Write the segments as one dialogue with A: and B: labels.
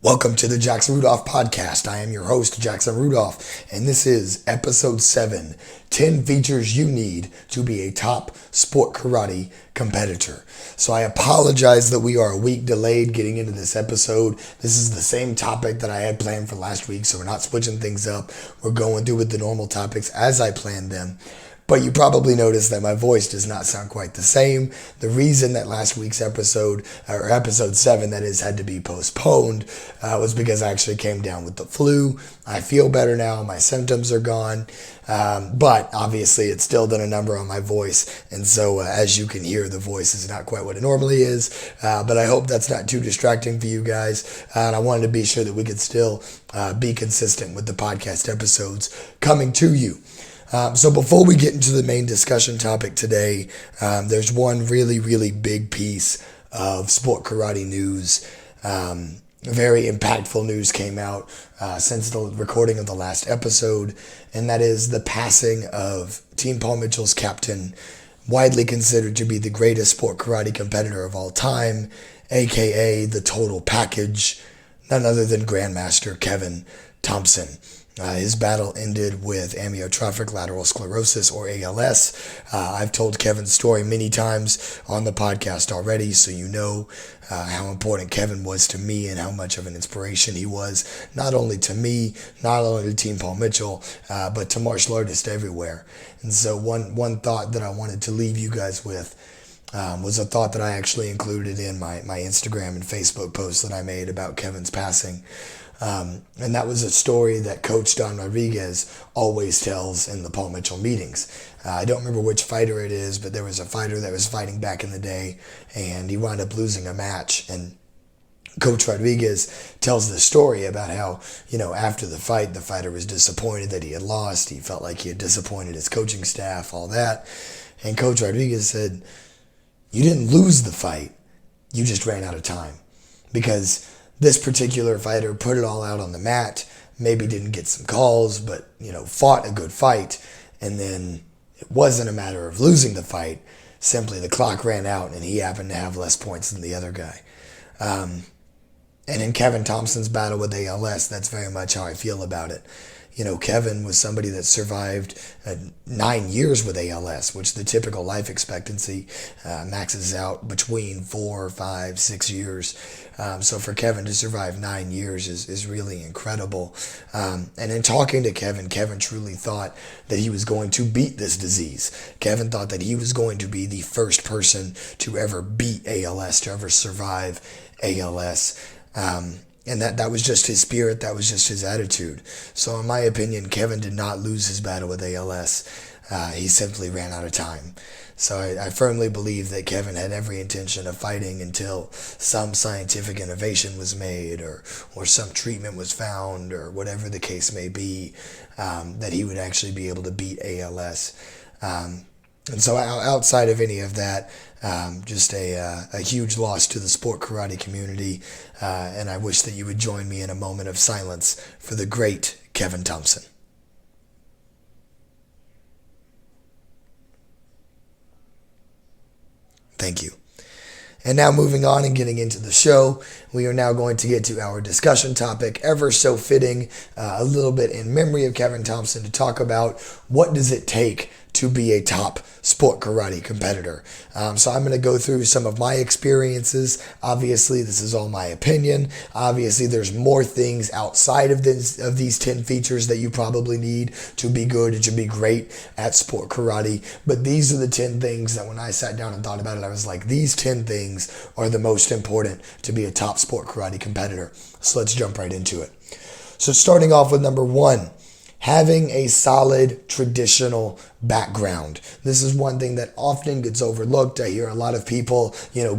A: Welcome to the Jackson Rudolph podcast. I am your host, Jackson Rudolph, and this is episode 7, 10 features you need to be a top sport karate competitor. So I apologize that we are a week delayed getting into this episode. This is the same topic that I had planned for last week, so we're not switching things up. We're going through with the normal topics as I planned them. But you probably noticed that my voice does not sound quite the same. The reason that last week's episode, or episode 7 that is, had to be postponed was because I actually came down with the flu. I feel better now. My symptoms are gone. But obviously it's still done a number on my voice. And so as you can hear, the voice is not quite what it normally is. But I hope that's not too distracting for you guys. And I wanted to be sure that we could still be consistent with the podcast episodes coming to you. So before we get into the main discussion topic today, there's one really big piece of sport karate news. Very impactful news came out since the recording of the last episode, and that is the passing of Team Paul Mitchell's captain, widely considered to be the greatest sport karate competitor of all time, aka the total package, none other than Grandmaster Kevin Thompson. His battle ended with amyotrophic lateral sclerosis, or ALS. I've told Kevin's story many times on the podcast already, so you know how important Kevin was to me and how much of an inspiration he was, not only to me, not only to Team Paul Mitchell, but to martial artists everywhere. And so one thought that I wanted to leave you guys with was a thought that I actually included in my Instagram and Facebook post that I made about Kevin's passing. And that was a story that Coach Don Rodriguez always tells in the Paul Mitchell meetings. I don't remember which fighter it is, but there was a fighter that was fighting back in the day, and he wound up losing a match. And Coach Rodriguez tells the story about how, after the fight, the fighter was disappointed that he had lost. He felt like he had disappointed his coaching staff, all that. And Coach Rodriguez said, "You didn't lose the fight. You just ran out of time." Because this particular fighter put it all out on the mat, maybe didn't get some calls, but, fought a good fight. And then it wasn't a matter of losing the fight. Simply the clock ran out and he happened to have less points than the other guy. And in Kevin Thompson's battle with ALS, that's very much how I feel about it. Kevin was somebody that survived 9 years with ALS, which the typical life expectancy maxes out between 4, 5, 6 years. So for Kevin to survive 9 years is really incredible. And in talking to Kevin truly thought that he was going to beat this disease. Kevin thought that he was going to be the first person to ever beat ALS, to ever survive ALS. And that was just his spirit, that was just his attitude. So in my opinion, Kevin did not lose his battle with ALS. He simply ran out of time. So I firmly believe that Kevin had every intention of fighting until some scientific innovation was made or some treatment was found, or whatever the case may be, that he would actually be able to beat ALS. And so outside of any of that, just a huge loss to the sport karate community, and I wish that you would join me in a moment of silence for the great Kevin Thompson. Thank you. And now moving on and getting into the show, we are now going to get to our discussion topic, ever so fitting, a little bit in memory of Kevin Thompson, to talk about what does it take to be a top sport karate competitor. So I'm going to go through some of my experiences. Obviously, this is all my opinion. Obviously, there's more things outside of these 10 features that you probably need to be good and to be great at sport karate. But these are the 10 things that when I sat down and thought about it, I was like, these 10 things are the most important to be a top sport karate competitor. So let's jump right into it. So starting off with number 1, having a solid traditional background. This is one thing that often gets overlooked. I hear a lot of people,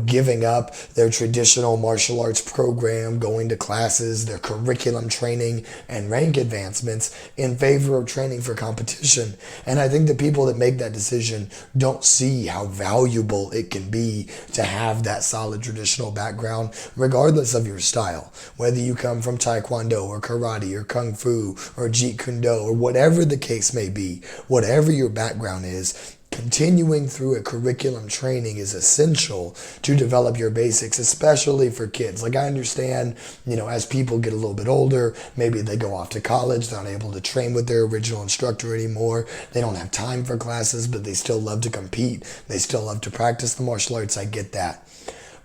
A: giving up their traditional martial arts program, going to classes, their curriculum training, and rank advancements in favor of training for competition. And I think the people that make that decision don't see how valuable it can be to have that solid traditional background, regardless of your style. Whether you come from Taekwondo or Karate or Kung Fu or Jeet Kune Do or whatever the case may be, whatever your background is, continuing through a curriculum training is essential to develop your basics, especially for kids. Like I understand, as people get a little bit older, maybe they go off to college, they're not able to train with their original instructor anymore. They don't have time for classes, but they still love to compete. They still love to practice the martial arts. I get that.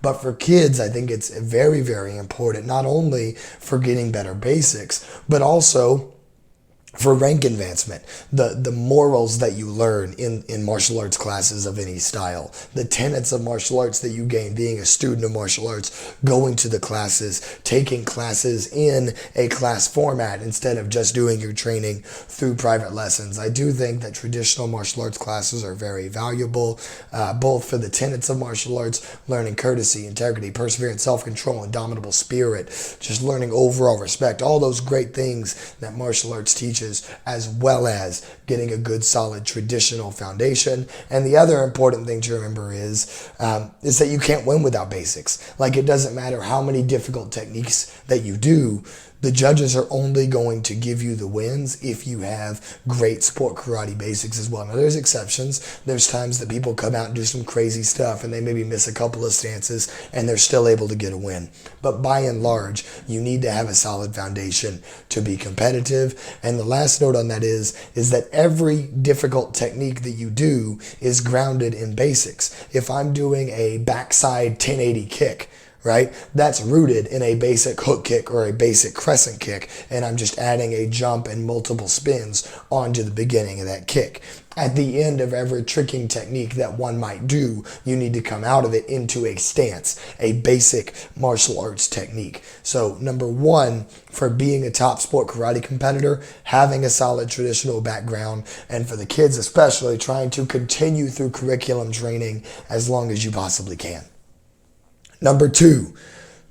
A: But for kids, I think it's very, very important, not only for getting better basics, but also for rank advancement, the morals that you learn in martial arts classes of any style, the tenets of martial arts that you gain being a student of martial arts, going to the classes, taking classes in a class format instead of just doing your training through private lessons. I do think that traditional martial arts classes are very valuable, both for the tenets of martial arts, learning courtesy, integrity, perseverance, self-control, indomitable spirit, just learning overall respect, all those great things that martial arts teaches, as well as getting a good solid traditional foundation. And the other important thing to remember is that you can't win without basics. Like it doesn't matter how many difficult techniques that you do, the judges are only going to give you the wins if you have great sport karate basics as well. Now, there's exceptions. There's times that people come out and do some crazy stuff and they maybe miss a couple of stances and they're still able to get a win. But by and large, you need to have a solid foundation to be competitive. And the last note on that is that every difficult technique that you do is grounded in basics. If I'm doing a backside 1080 kick, right? That's rooted in a basic hook kick or a basic crescent kick, and I'm just adding a jump and multiple spins onto the beginning of that kick. At the end of every tricking technique that one might do, you need to come out of it into a stance, a basic martial arts technique. So number one, for being a top sport karate competitor, having a solid traditional background, and for the kids especially, trying to continue through curriculum training as long as you possibly can. Number two,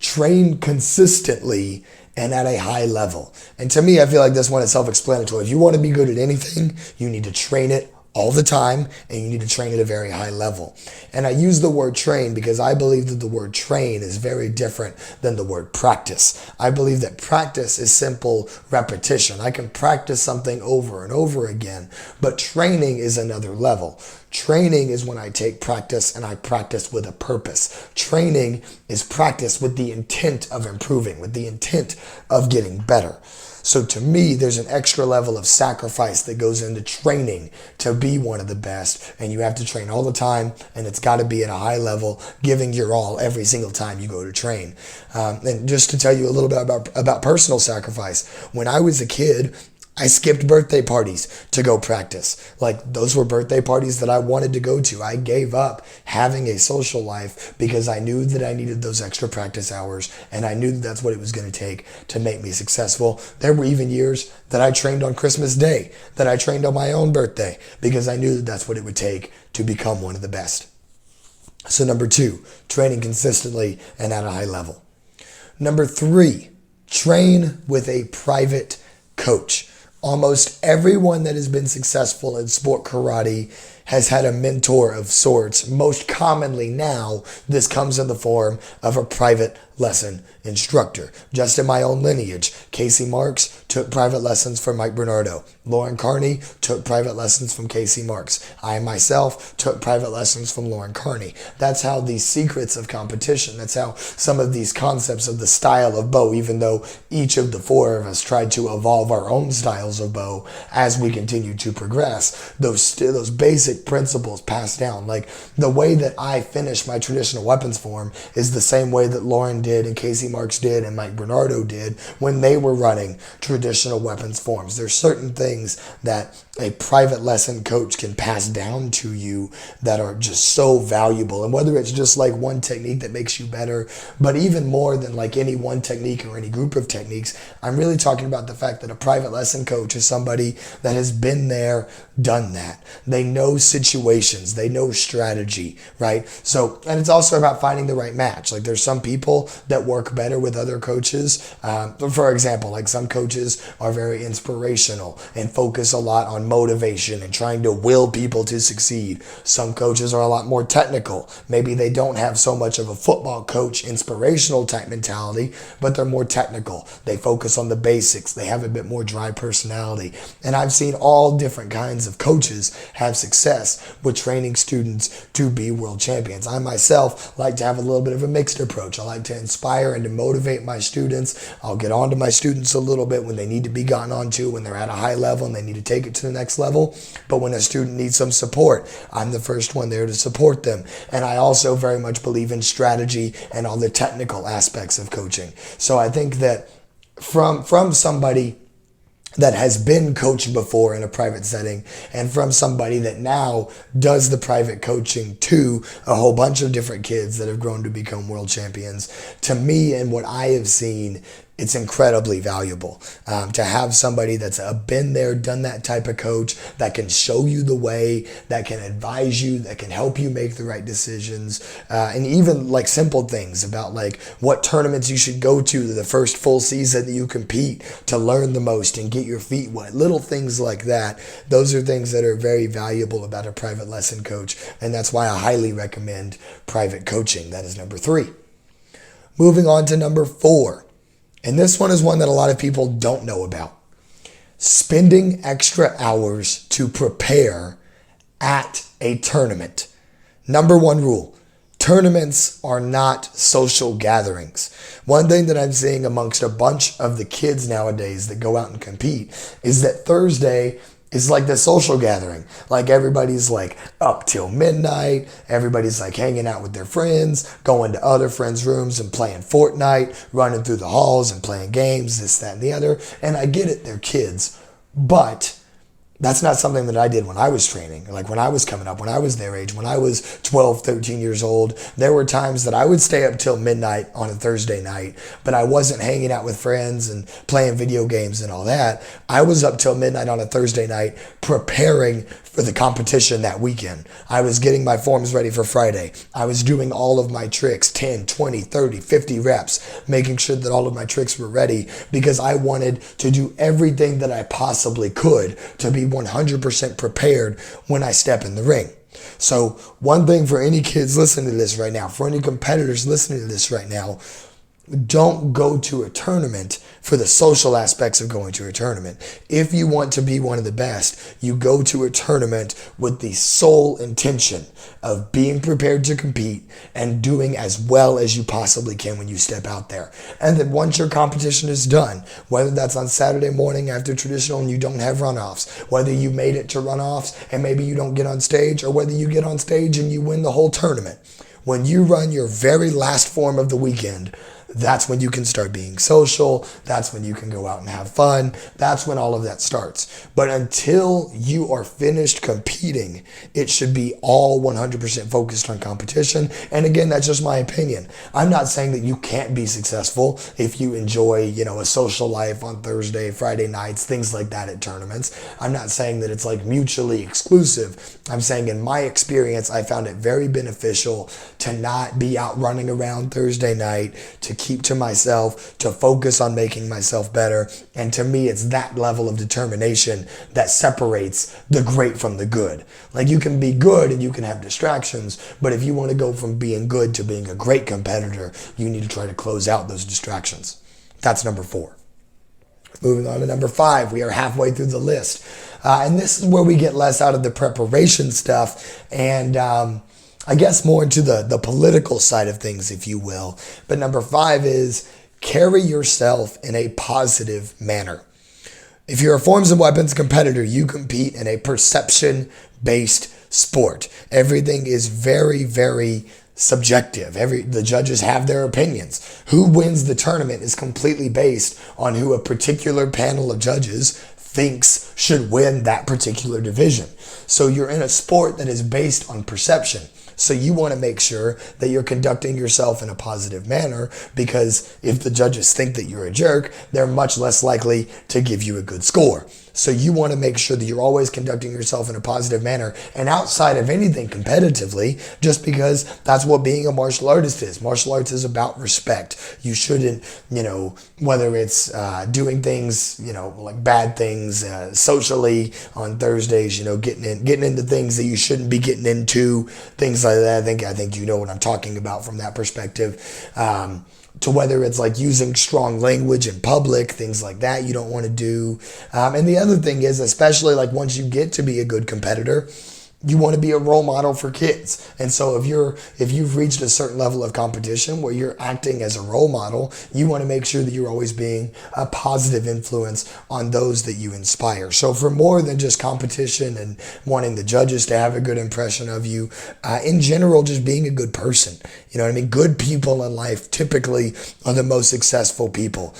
A: train consistently and at a high level. And to me, I feel like this one is self-explanatory. If you want to be good at anything, you need to train it all the time, and you need to train at a very high level. And I use the word train because I believe that the word train is very different than the word practice. I believe that practice is simple repetition. I can practice something over and over again, but training is another level. Training is when I take practice and I practice with a purpose. Training is practice with the intent of improving, with the intent of getting better. So to me, there's an extra level of sacrifice that goes into training to be one of the best. And you have to train all the time, and it's got to be at a high level, giving your all every single time you go to train. And just to tell you a little bit about personal sacrifice, when I was a kid, I skipped birthday parties to go practice. Like, those were birthday parties that I wanted to go to. I gave up having a social life because I knew that I needed those extra practice hours, and I knew that that's what it was going to take to make me successful. There were even years that I trained on Christmas Day, that I trained on my own birthday, because I knew that that's what it would take to become one of the best. So number two, training consistently and at a high level. Number three, train with a private coach. Almost everyone that has been successful in sport karate has had a mentor of sorts. Most commonly now, this comes in the form of a private lesson instructor. Just in my own lineage, Casey Marks took private lessons from Mike Bernardo. Lauren Carney took private lessons from Casey Marks. I myself took private lessons from Lauren Carney. That's how these secrets of competition, that's how some of these concepts of the style of bow, even though each of the four of us tried to evolve our own styles of bow as we continue to progress, those basic principles passed down. Like, the way that I finish my traditional weapons form is the same way that Lauren did and Casey Marks did and Mike Bernardo did when they were running traditional weapons forms. There's certain things that a private lesson coach can pass down to you that are just so valuable. And whether it's just like one technique that makes you better, but even more than like any one technique or any group of techniques, I'm really talking about the fact that a private lesson coach is somebody that has been there, done that. They know situations, they know strategy, right? So, and it's also about finding the right match. Like, there's some people that work better with other coaches. For example, like, some coaches are very inspirational and focus a lot on on motivation and trying to will people to succeed. Some coaches are a lot more technical. Maybe they don't have so much of a football coach inspirational type mentality, but they're more technical. They focus on the basics. They have a bit more dry personality. And I've seen all different kinds of coaches have success with training students to be world champions. I myself like to have a little bit of a mixed approach. I like to inspire and to motivate my students. I'll get on to my students a little bit when they need to be gotten onto, when they're at a high level and they need to take it to the next level. But when a student needs some support, I'm the first one there to support them. And I also very much believe in strategy and all the technical aspects of coaching. So I think that from somebody that has been coached before in a private setting, and from somebody that now does the private coaching to a whole bunch of different kids that have grown to become world champions, to me and what I have seen, it's incredibly valuable to have somebody that's been there, done that type of coach, that can show you the way, that can advise you, that can help you make the right decisions, and even like simple things about like what tournaments you should go to the first full season that you compete to learn the most and get your feet wet. Little things like that. Those are things that are very valuable about a private lesson coach, and that's why I highly recommend private coaching. That is number 3. Moving on to number 4. And this one is one that a lot of people don't know about. Spending extra hours to prepare at a tournament. Number 1 rule, tournaments are not social gatherings. One thing that I'm seeing amongst a bunch of the kids nowadays that go out and compete is that Thursday is like the social gathering. Like everybody's like up till midnight. Everybody's like hanging out with their friends, going to other friends' rooms and playing Fortnite, running through the halls and playing games, this, that, and the other. And I get it, they're kids. But that's not something that I did when I was training. Like when I was coming up, when I was their age, when I was 12, 13 years old, there were times that I would stay up till midnight on a Thursday night, but I wasn't hanging out with friends and playing video games and all that. I was up till midnight on a Thursday night preparing for the competition that weekend. I was getting my forms ready for Friday. I was doing all of my tricks, 10, 20, 30, 50 reps, making sure that all of my tricks were ready because I wanted to do everything that I possibly could to be 100% prepared when I step in the ring. So one thing for any kids listening to this right now, for any competitors listening to this right now, don't go to a tournament for the social aspects of going to a tournament. If you want to be one of the best, you go to a tournament with the sole intention of being prepared to compete and doing as well as you possibly can when you step out there. And then once your competition is done, whether that's on Saturday morning after traditional and you don't have runoffs, whether you made it to runoffs and maybe you don't get on stage, or whether you get on stage and you win the whole tournament, when you run your very last form of the weekend, that's when you can start being social. That's when you can go out and have fun. That's when all of that starts. But until you are finished competing, it should be all 100% focused on competition. And again, that's just my opinion. I'm not saying that you can't be successful if you enjoy, a social life on Thursday, Friday nights, things like that at tournaments. I'm not saying that it's like mutually exclusive. I'm saying in my experience, I found it very beneficial to not be out running around Thursday night, to keep to myself, to focus on making myself better. And to me, it's that level of determination that separates the great from the good. Like you can be good and you can have distractions, but if you want to go from being good to being a great competitor, you need to try to close out those distractions. That's number 4. Moving on to number 5, we are halfway through the list. And this is where we get less out of the preparation stuff and I guess more into the political side of things, if you will. But number 5 is carry yourself in a positive manner. If you're a forms and weapons competitor, you compete in a perception-based sport. Everything is very, very subjective. The judges have their opinions. Who wins the tournament is completely based on who a particular panel of judges thinks should win that particular division. So you're in a sport that is based on perception. So you want to make sure that you're conducting yourself in a positive manner, because if the judges think that you're a jerk, they're much less likely to give you a good score. So you want to make sure that you're always conducting yourself in a positive manner and outside of anything competitively, just because that's what being a martial artist is. Martial arts is about respect. You shouldn't, whether it's doing things, like bad things socially on Thursdays, getting into things that you shouldn't be getting into, things like that. I think you know what I'm talking about from that perspective. To whether it's like using strong language in public, things like that you don't want to do. And the other thing is, especially like once you get to be a good competitor, you want to be a role model for kids. And so if you've reached a certain level of competition where you're acting as a role model, you want to make sure that you're always being a positive influence on those that you inspire. So for more than just competition and wanting the judges to have a good impression of you, in general, just being a good person. You know what I mean? Good people in life typically are the most successful people.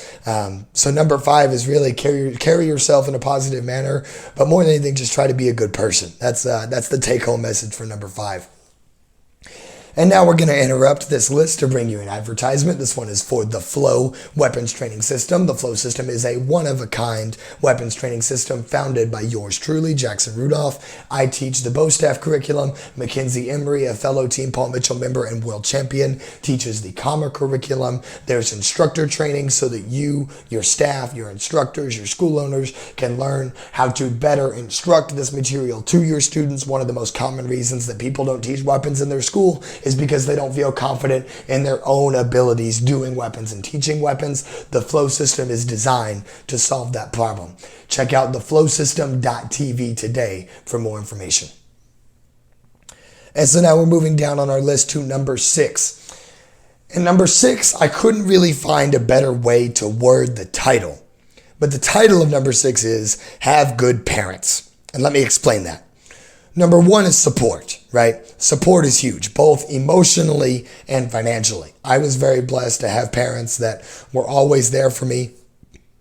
A: So number 5 is really carry yourself in a positive manner, but more than anything, just try to be a good person. That's the take-home message for number 5. And now we're going to interrupt this list to bring you an advertisement. This one is for the Flow Weapons Training System. The Flow system is a one-of-a-kind weapons training system founded by yours truly, Jackson Rudolph. I teach the Bow Staff curriculum. Mackenzie Emery, a fellow Team Paul Mitchell member and world champion, teaches the Comma curriculum. There's instructor training so that you, your staff, your instructors, your school owners can learn how to better instruct this material to your students. One of the most common reasons that people don't teach weapons in their school is because they don't feel confident in their own abilities doing weapons and teaching weapons. The Flow system is designed to solve that problem. Check out theflowsystem.tv today for more information. And so now we're moving down on our list to number 6. And number 6, I couldn't really find a better way to word the title. But the title of number 6 is Have Good Parents. And let me explain that. Number 1 is support, right? Support is huge, both emotionally and financially. I was very blessed to have parents that were always there for me,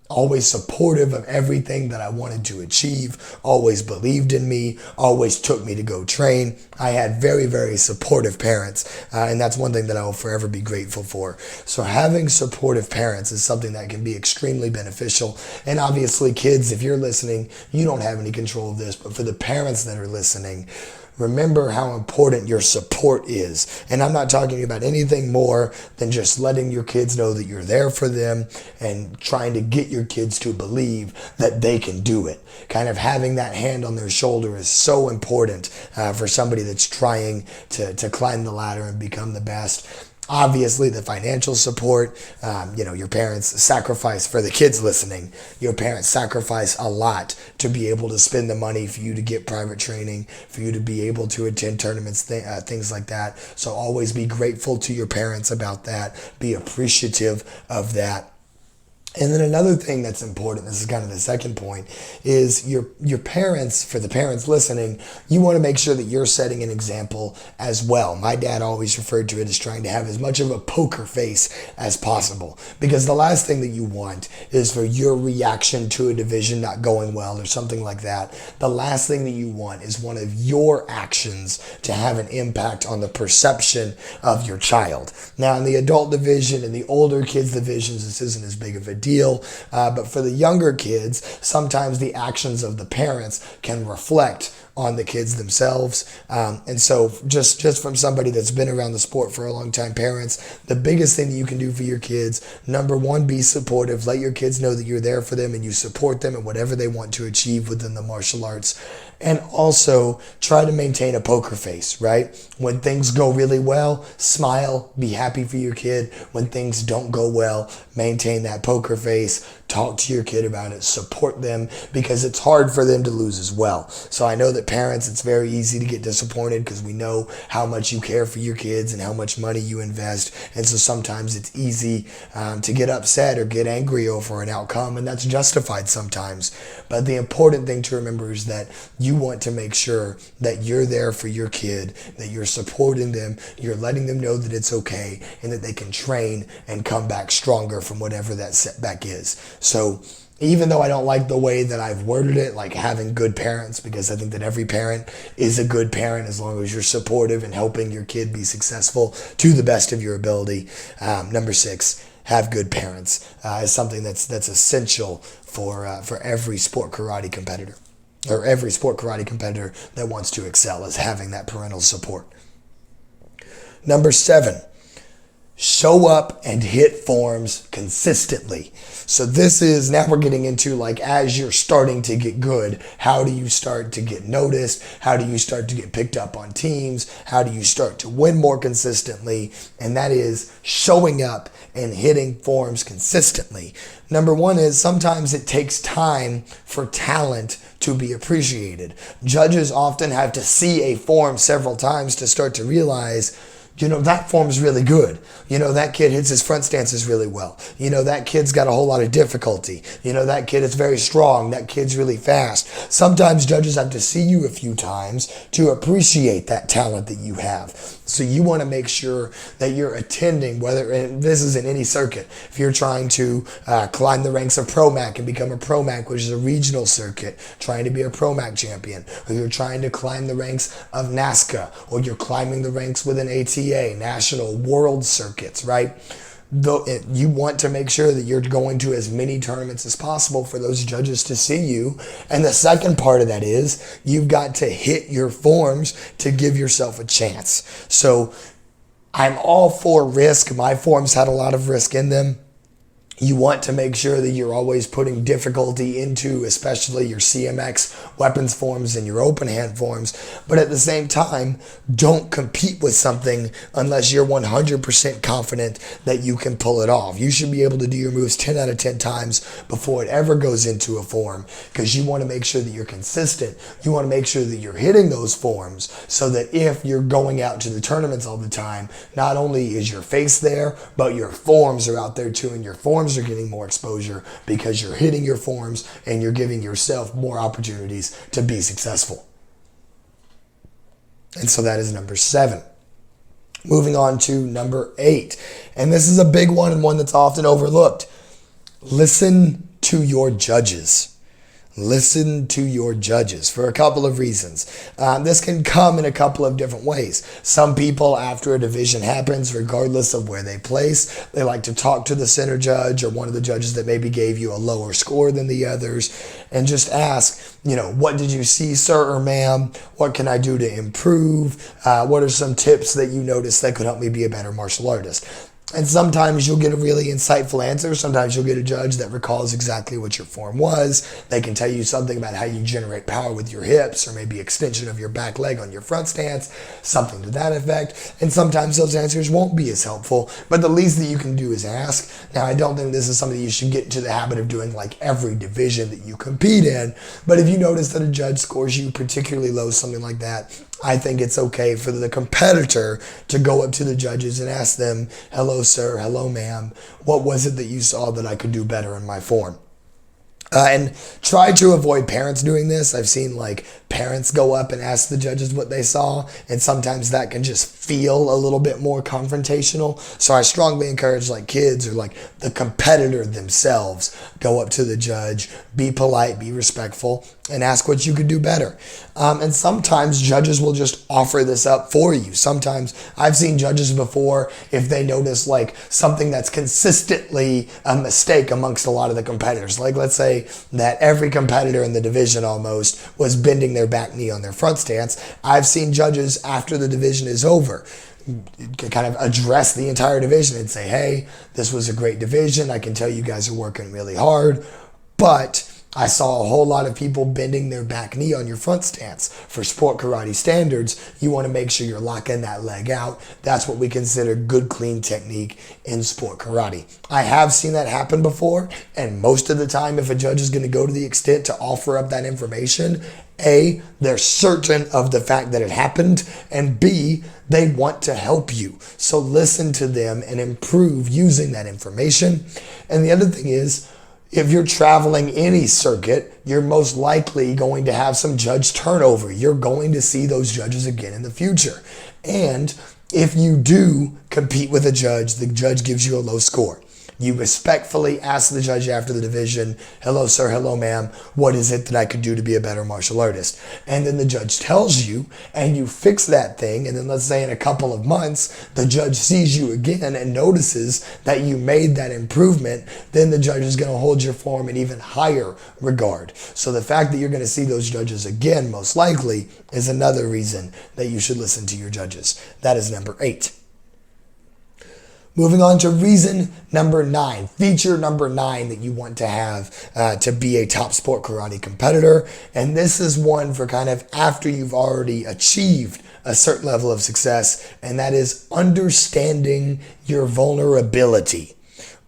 A: always supportive of everything that I wanted to achieve, always believed in me, always took me to go train. I had very, very supportive parents, and that's one thing that I will forever be grateful for. So having supportive parents is something that can be extremely beneficial. And obviously, kids, if you're listening, you don't have any control of this, but for the parents that are listening, remember how important your support is. And I'm not talking about anything more than just letting your kids know that you're there for them and trying to get your kids to believe that they can do it. Kind of having that hand on their shoulder is so important for somebody that's trying to climb the ladder and become the best. Obviously, the financial support, your parents sacrifice, for the kids listening, your parents sacrifice a lot to be able to spend the money for you to get private training, for you to be able to attend tournaments, things like that. So always be grateful to your parents about that. Be appreciative of that. And then another thing that's important, this is kind of the second point, is your parents, for the parents listening, you want to make sure that you're setting an example as well. My dad always referred to it as trying to have as much of a poker face as possible, because the last thing that you want is for your reaction to a division not going well or something like that. The last thing that you want is one of your actions to have an impact on the perception of your child. Now, in the adult division and the older kids divisions, this isn't as big of a deal, but for the younger kids, sometimes the actions of the parents can reflect on the kids themselves. And so just from somebody that's been around the sport for a long time, parents, the biggest thing that you can do for your kids, number 1, be supportive. Let your kids know that you're there for them and you support them in whatever they want to achieve within the martial arts. And also try to maintain a poker face, right? When things go really well, smile, be happy for your kid. When things don't go well, maintain that poker face. Talk to your kid about it, support them, because it's hard for them to lose as well. So I know that parents, it's very easy to get disappointed because we know how much you care for your kids and how much money you invest. And so sometimes it's easy to get upset or get angry over an outcome, and that's justified sometimes. But the important thing to remember is that you want to make sure that you're there for your kid, that you're supporting them, you're letting them know that it's okay, and that they can train and come back stronger from whatever that setback is. So even though I don't like the way that I've worded it, like having good parents, because I think that every parent is a good parent as long as you're supportive and helping your kid be successful to the best of your ability. Number 6, have good parents is something that's essential for every sport karate competitor, or every sport karate competitor that wants to excel, is having that parental support. Number 7, show up and hit forms consistently. So this is, now we're getting into, like, as you're starting to get good, how do you start to get noticed? How do you start to get picked up on teams? How do you start to win more consistently? And that is showing up and hitting forms consistently. Number 1 is sometimes it takes time for talent to be appreciated. Judges often have to see a form several times to start to realize, that form's really good. That kid hits his front stances really well. That kid's got a whole lot of difficulty. That kid is very strong. That kid's really fast. Sometimes judges have to see you a few times to appreciate that talent that you have. So you want to make sure that you're attending, and this is in any circuit. If you're trying to climb the ranks of Pro-Mac and become a Pro-Mac, which is a regional circuit, trying to be a Pro-Mac champion, or you're trying to climb the ranks of NASKA, or you're climbing the ranks with an ATA, national, world circuits, right? You want to make sure that you're going to as many tournaments as possible for those judges to see you. And the second part of that is you've got to hit your forms to give yourself a chance. So I'm all for risk. My forms had a lot of risk in them. You want to make sure that you're always putting difficulty into, especially your CMX weapons forms and your open hand forms. But at the same time, don't compete with something unless you're 100% confident that you can pull it off. You should be able to do your moves 10 out of 10 times before it ever goes into a form, because you want to make sure that you're consistent. You want to make sure that you're hitting those forms so that if you're going out to the tournaments all the time, not only is your face there, but your forms are out there too, and your forms are getting more exposure because you're hitting your forms and you're giving yourself more opportunities to be successful. And so that is number 7. Moving on to number 8. And this is a big one and one that's often overlooked. Listen to your judges. Listen to your judges for a couple of reasons. This can come in a couple of different ways. Some people, after a division happens, regardless of where they place, they like to talk to the center judge or one of the judges that maybe gave you a lower score than the others and just ask, what did you see, sir or ma'am? What can I do to improve? What are some tips that you noticed that could help me be a better martial artist? And sometimes you'll get a really insightful answer. Sometimes you'll get a judge that recalls exactly what your form was. They can tell you something about how you generate power with your hips, or maybe extension of your back leg on your front stance, something to that effect. And sometimes those answers won't be as helpful, but the least that you can do is ask. Now, I don't think this is something you should get into the habit of doing like every division that you compete in, but if you notice that a judge scores you particularly low, something like that, I think it's okay for the competitor to go up to the judges and ask them, hello, sir, hello, ma'am, what was it that you saw that I could do better in my form? And try to avoid parents doing this. I've seen like parents go up and ask the judges what they saw, and sometimes that can just feel a little bit more confrontational. So I strongly encourage like kids or like the competitor themselves, go up to the judge, be polite, be respectful, and ask what you could do better. And sometimes judges will just offer this up for you. Sometimes I've seen judges before, if they notice like something that's consistently a mistake amongst a lot of the competitors, like let's say that every competitor in the division almost was bending their back knee on their front stance. I've seen judges after the division is over kind of address the entire division and say, hey, this was a great division. I can tell you guys are working really hard, but I saw a whole lot of people bending their back knee on your front stance. For sport karate standards, you want to make sure you're locking that leg out. That's what we consider good, clean technique in sport karate. I have seen that happen before, and most of the time, if a judge is going to go to the extent to offer up that information, A, they're certain of the fact that it happened, and B, they want to help you. So listen to them and improve using that information. And the other thing is, if you're traveling any circuit, you're most likely going to have some judge turnover. You're going to see those judges again in the future. And if you do compete with a judge, the judge gives you a low score. You respectfully ask the judge after the division, hello sir, hello ma'am, what is it that I could do to be a better martial artist? And then the judge tells you, and you fix that thing, and then let's say in a couple of months, the judge sees you again and notices that you made that improvement, then the judge is going to hold your form in even higher regard. So the fact that you're going to see those judges again, most likely, is another reason that you should listen to your judges. That is number 8. Moving on to reason number 9, feature number 9 that you want to have to be a top sport karate competitor. And this is one for kind of after you've already achieved a certain level of success, and that is understanding your vulnerability.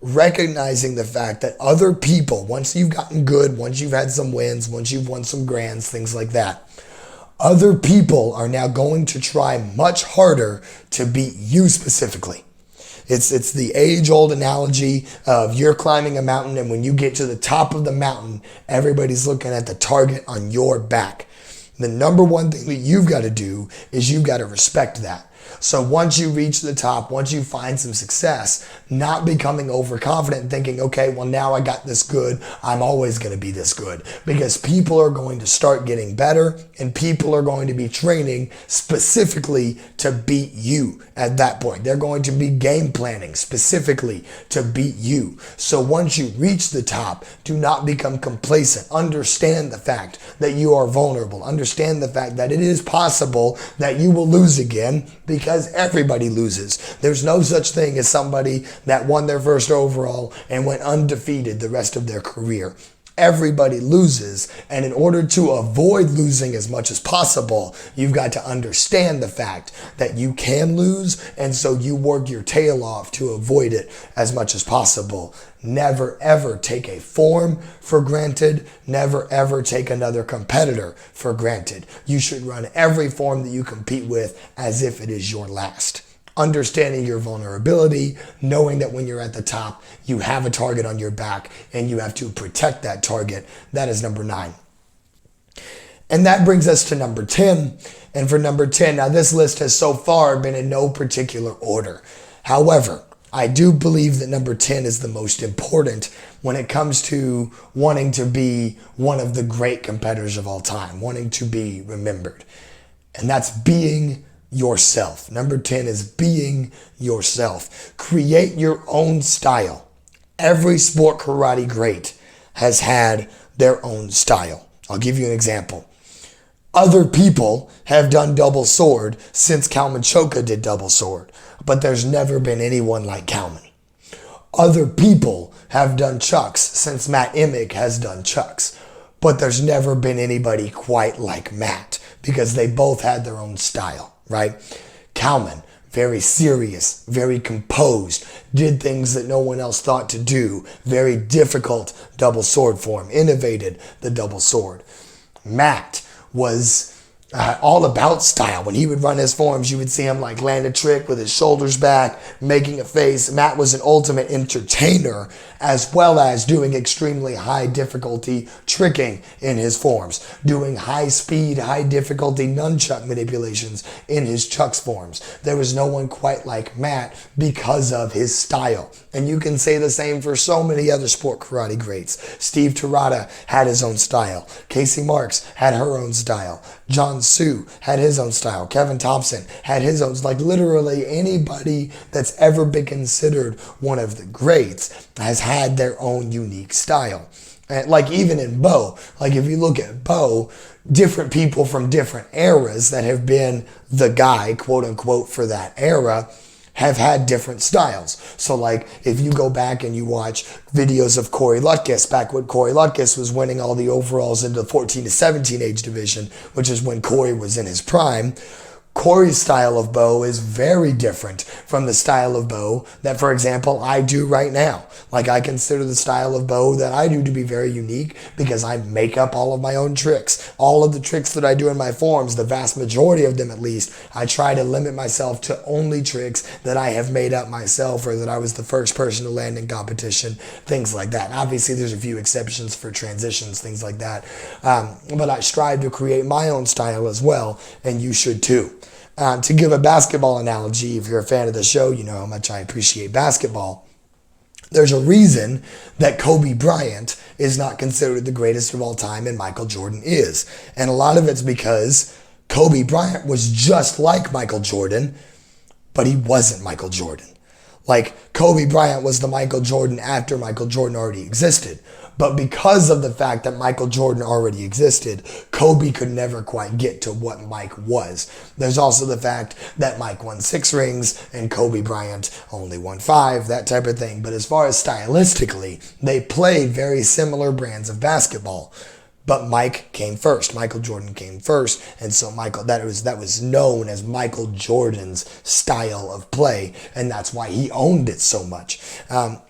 A: Recognizing the fact that other people, once you've gotten good, once you've had some wins, once you've won some grands, things like that, other people are now going to try much harder to beat you specifically. It's the age-old analogy of you're climbing a mountain, and when you get to the top of the mountain, everybody's looking at the target on your back. The number one thing that you've got to do is you've got to respect that. So once you reach the top, once you find some success, not becoming overconfident and thinking, okay, well now I got this good, I'm always going to be this good. Because people are going to start getting better, and people are going to be training specifically to beat you at that point. They're going to be game planning specifically to beat you. So once you reach the top, do not become complacent. Understand the fact that you are vulnerable. Understand the fact that it is possible that you will lose again, because everybody loses. There's no such thing as somebody that won their first overall and went undefeated the rest of their career. Everybody loses, and in order to avoid losing as much as possible, you've got to understand the fact that you can lose, and so you work your tail off to avoid it as much as possible. Never ever take a form for granted. Never ever take another competitor for granted. You should run every form that you compete with as if it is your last. Understanding your vulnerability, knowing that when you're at the top, you have a target on your back and you have to protect that target. That is number 9. And that brings us to number 10. And for number 10, now this list has so far been in no particular order. However, I do believe that number 10 is the most important when it comes to wanting to be one of the great competitors of all time, wanting to be remembered. And that's being yourself. Number 10 is being yourself. Create your own style. Every sport karate great has had their own style. I'll give you an example. Other people have done double sword since Kalman Choka did double sword, but there's never been anyone like Kalman. Other people have done chucks since Matt Emick has done chucks, but there's never been anybody quite like Matt, because they both had their own style, right? Kalman, very serious, very composed, did things that no one else thought to do, very difficult double sword form, innovated the double sword. Matt was all about style. When he would run his forms, you would see him like land a trick with his shoulders back, making a face. Matt was an ultimate entertainer, as well as doing extremely high difficulty tricking in his forms, doing high speed, high difficulty nunchuck manipulations in his chucks forms. There was no one quite like Matt because of his style. And you can say the same for so many other sport karate greats. Steve Terada had his own style. Casey Marks had her own style. John Sue had his own style. Kevin Thompson had his own. Like literally anybody that's ever been considered one of the greats has had their own unique style. And like even in Bo, like if you look at Bo, different people from different eras that have been the guy, quote unquote, for that era, have had different styles. So like if you go back and you watch videos of Corey Lutkus, back when Corey Lutkus was winning all the overalls in the 14 to 17 age division, which is when Corey was in his prime, Corey's style of bow is very different from the style of bow that, for example, I do right now. Like I consider the style of bow that I do to be very unique because I make up all of my own tricks. All of the tricks that I do in my forms, the vast majority of them at least, I try to limit myself to only tricks that I have made up myself or that I was the first person to land in competition, things like that. And obviously there's a few exceptions for transitions, things like that. But I strive to create my own style as well, and you should too. To give a basketball analogy, if you're a fan of the show, you know how much I appreciate basketball. There's a reason that Kobe Bryant is not considered the greatest of all time and Michael Jordan is. And a lot of it's because Kobe Bryant was just like Michael Jordan, but he wasn't Michael Jordan. Like, Kobe Bryant was the Michael Jordan after Michael Jordan already existed. But because of the fact that Michael Jordan already existed, Kobe could never quite get to what Mike was. There's also the fact that Mike won 6 rings and Kobe Bryant only won 5, that type of thing. But as far as stylistically, they played very similar brands of basketball. But Mike came first. Michael Jordan came first. And so that was known as Michael Jordan's style of play. And that's why he owned it so much.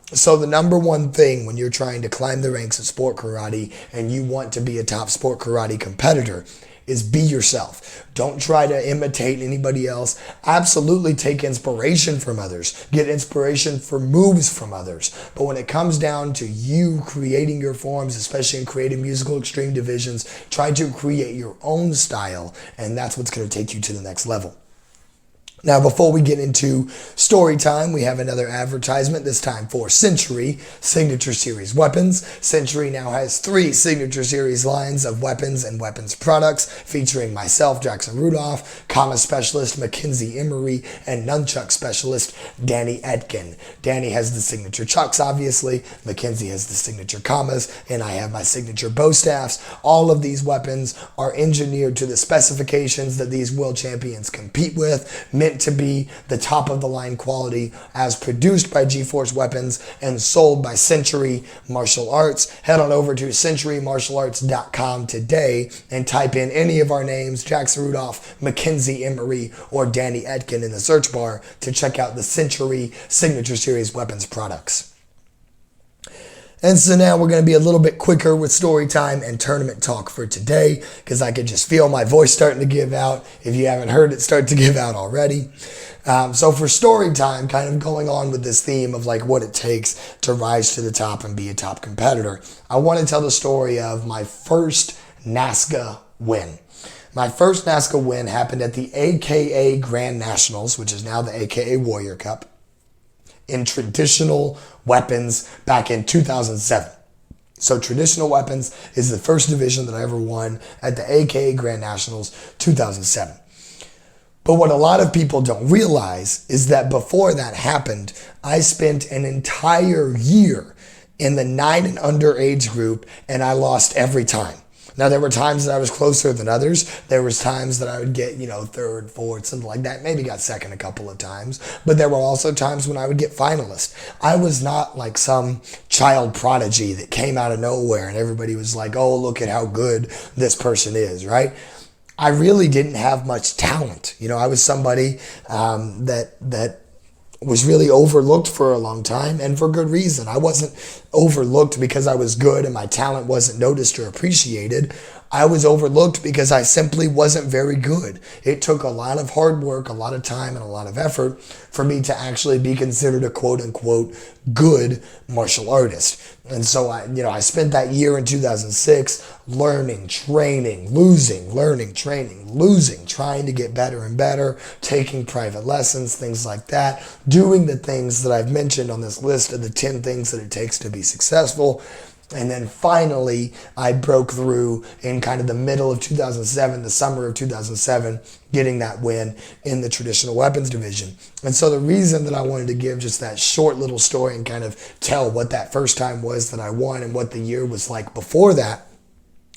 A: So the number one thing when you're trying to climb the ranks of sport karate and you want to be a top sport karate competitor is be yourself. Don't try to imitate anybody else. Absolutely take inspiration from others. Get inspiration for moves from others. But when it comes down to you creating your forms, especially in creating musical extreme divisions, try to create your own style, and that's what's going to take you to the next level. Now, before we get into story time, we have another advertisement, this time for Century Signature Series weapons. Century now has 3 Signature Series lines of weapons and weapons products featuring myself, Jackson Rudolph, Kama Specialist Mackenzie Emery, and Nunchuck Specialist Danny Etkin. Danny has the signature chucks, obviously. Mackenzie has the signature Kamas, and I have my signature bow staffs. All of these weapons are engineered to the specifications that these world champions compete with, meant to be the top of the line quality as produced by G-Force Weapons and sold by Century Martial Arts. Head on over to centurymartialarts.com today and type in any of our names, Jackson Rudolph, Mackenzie Emery, or Danny Etkin in the search bar to check out the Century Signature Series weapons products. And so now we're going to be a little bit quicker with story time and tournament talk for today because I could just feel my voice starting to give out if you haven't heard it start to give out already. So for story time, kind of going on with this theme of like what it takes to rise to the top and be a top competitor, I want to tell the story of my first NASKA win. My first NASKA win happened at the AKA Grand Nationals, which is now the AKA Warrior Cup, in traditional weapons back in 2007. So traditional weapons is the first division that I ever won at the AKA Grand Nationals 2007. But what a lot of people don't realize is that before that happened, I spent an entire year in the 9 and under age group and I lost every time. Now, there were times that I was closer than others. There was times that I would get, third, fourth, something like that. Maybe got second a couple of times. But there were also times when I would get finalist. I was not like some child prodigy that came out of nowhere and everybody was like, oh, look at how good this person is, right? I really didn't have much talent. I was somebody that was really overlooked for a long time, and for good reason. I wasn't overlooked because I was good and my talent wasn't noticed or appreciated. I was overlooked because I simply wasn't very good. It took a lot of hard work, a lot of time, and a lot of effort for me to actually be considered a quote-unquote good martial artist. And so I spent that year in 2006 learning, training, losing, learning, training, losing, trying to get better and better, taking private lessons, things like that, doing the things that I've mentioned on this list of the 10 things that it takes to be successful. And then finally, I broke through in kind of the middle of 2007, the summer of 2007, getting that win in the traditional weapons division. And so the reason that I wanted to give just that short little story and kind of tell what that first time was that I won and what the year was like before that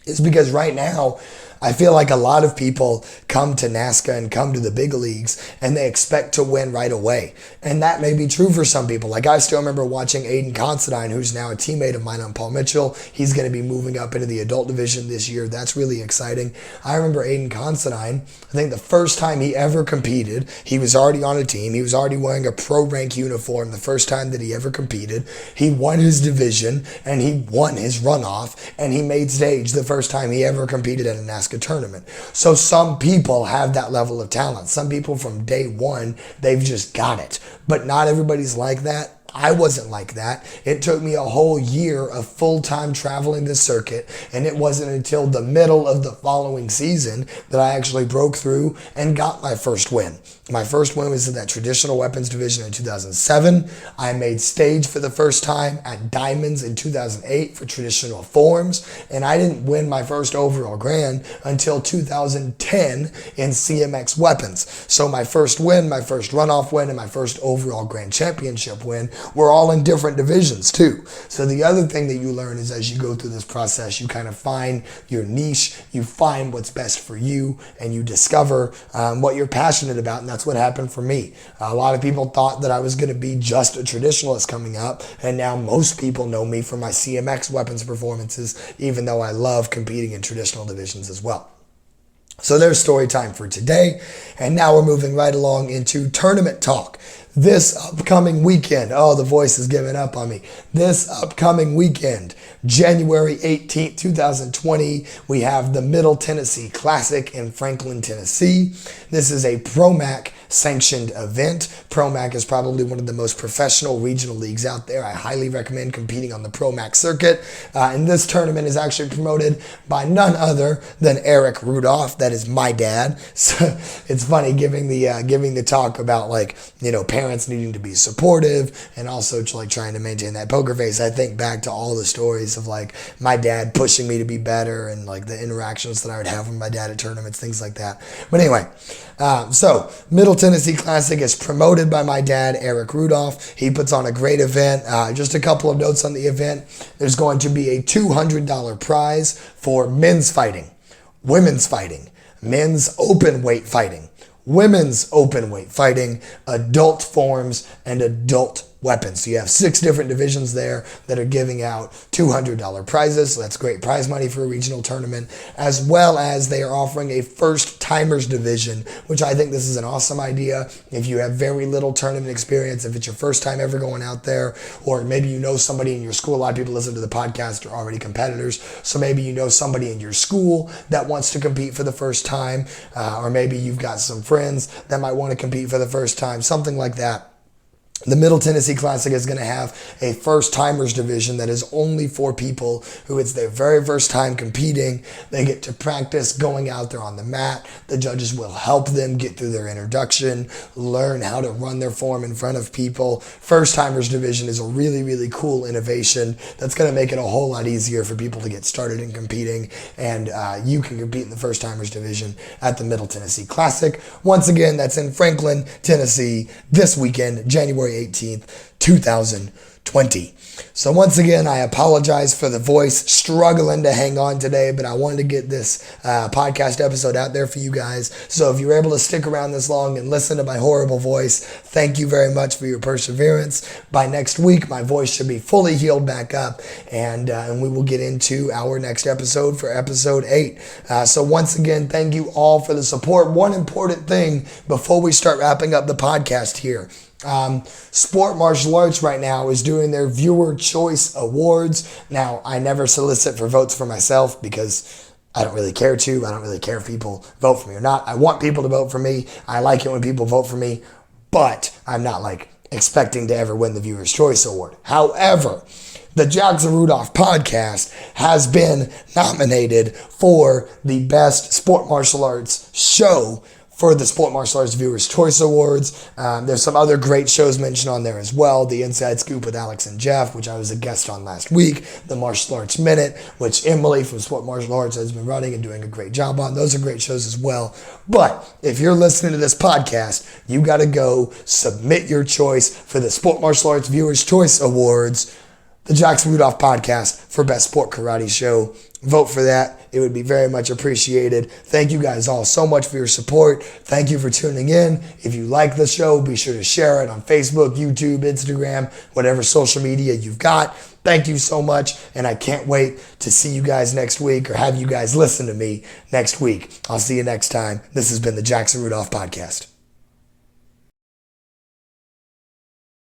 A: is because right now, I feel like a lot of people come to NASKA and come to the big leagues and they expect to win right away. And that may be true for some people. Like I still remember watching Aiden Considine, who's now a teammate of mine on Paul Mitchell. He's going to be moving up into the adult division this year. That's really exciting. I remember Aiden Considine, I think the first time he ever competed, he was already on a team. He was already wearing a pro rank uniform the first time that he ever competed. He won his division and he won his runoff and he made stage the first time he ever competed at a NASKA tournament. So some people have that level of talent. Some people from day one, they've just got it. But not everybody's like that. I wasn't like that. It took me a whole year of full-time traveling the circuit, and it wasn't until the middle of the following season that I actually broke through and got my first win. My first win was in that traditional weapons division in 2007. I made stage for the first time at Diamonds in 2008 for traditional forms, and I didn't win my first overall grand until 2010 in CMX weapons. So my first win, my first runoff win, and my first overall grand championship win were all in different divisions too. So the other thing that you learn is as you go through this process, you kind of find your niche, you find what's best for you, and you discover what you're passionate about, and that's what happened for me. A lot of people thought that I was going to be just a traditionalist coming up, and now most people know me for my CMX weapons performances, even though I love competing in traditional divisions as well. So there's story time for today, and now we're moving right along into tournament talk. This upcoming weekend, oh, the voice is giving up on me. This upcoming weekend, January 18th, 2020, we have the Middle Tennessee Classic in Franklin, Tennessee. This is a ProMac sanctioned event. ProMac is probably one of the most professional regional leagues out there. I highly recommend competing on the ProMac circuit. And this tournament is actually promoted by none other than Eric Rudolph. That is my dad. So it's funny giving the talk about parents needing to be supportive and also trying to maintain that poker face. I think back to all the stories of my dad pushing me to be better and the interactions that I would have with my dad at tournaments, things like that. But anyway, so Middle Tennessee Classic is promoted by my dad, Eric Rudolph. He puts on a great event. Just a couple of notes on the event. There's going to be a $200 prize for men's fighting, women's fighting, men's open weight fighting, women's open weight fighting, adult forms, and adult weapons. So you have 6 different divisions there that are giving out $200 prizes. So that's great prize money for a regional tournament, as well as they are offering a first timers division, which I think this is an awesome idea. If you have very little tournament experience, if it's your first time ever going out there, or maybe you know somebody in your school, a lot of people listen to the podcast are already competitors. So maybe you know somebody in your school that wants to compete for the first time, or maybe you've got some friends that might want to compete for the first time, something like that. The Middle Tennessee Classic is going to have a first-timers division that is only for people who it's their very first time competing. They get to practice going out there on the mat. The judges will help them get through their introduction, learn how to run their form in front of people. First-timers division is a really, really cool innovation that's going to make it a whole lot easier for people to get started in competing, and you can compete in the first-timers division at the Middle Tennessee Classic. Once again, that's in Franklin, Tennessee, this weekend, January 18th, 2020. So once again, I apologize for the voice, struggling to hang on today, but I wanted to get this podcast episode out there for you guys. So if you're able to stick around this long and listen to my horrible voice, thank you very much for your perseverance. By next week, my voice should be fully healed back up, and we will get into our next episode for episode 8. So once again, thank you all for the support. One important thing before we start wrapping up the podcast here. Sport Martial Arts right now is doing their Viewer Choice Awards. Now, I never solicit for votes for myself because I don't really care to. I don't really care if people vote for me or not. I want people to vote for me. I like it when people vote for me, but I'm not expecting to ever win the Viewer's Choice Award. However, the Jackson Rudolph podcast has been nominated for the Best Sport Martial Arts Show for the Sport Martial Arts Viewers' Choice Awards. There's some other great shows mentioned on there as well. The Inside Scoop with Alex and Jeff, which I was a guest on last week. The Martial Arts Minute, which Emily from Sport Martial Arts has been running and doing a great job on. Those are great shows as well. But if you're listening to this podcast, you got to go submit your choice for the Sport Martial Arts Viewers' Choice Awards, the Jackson Rudolph podcast for Best Sport Karate Show. Vote for that. It would be very much appreciated. Thank you guys all so much for your support. Thank you for tuning in. If you like the show, be sure to share it on Facebook, YouTube, Instagram, whatever social media you've got. Thank you so much, and I can't wait to see you guys next week or have you guys listen to me next week. I'll see you next time. This has been the Jackson Rudolph Podcast.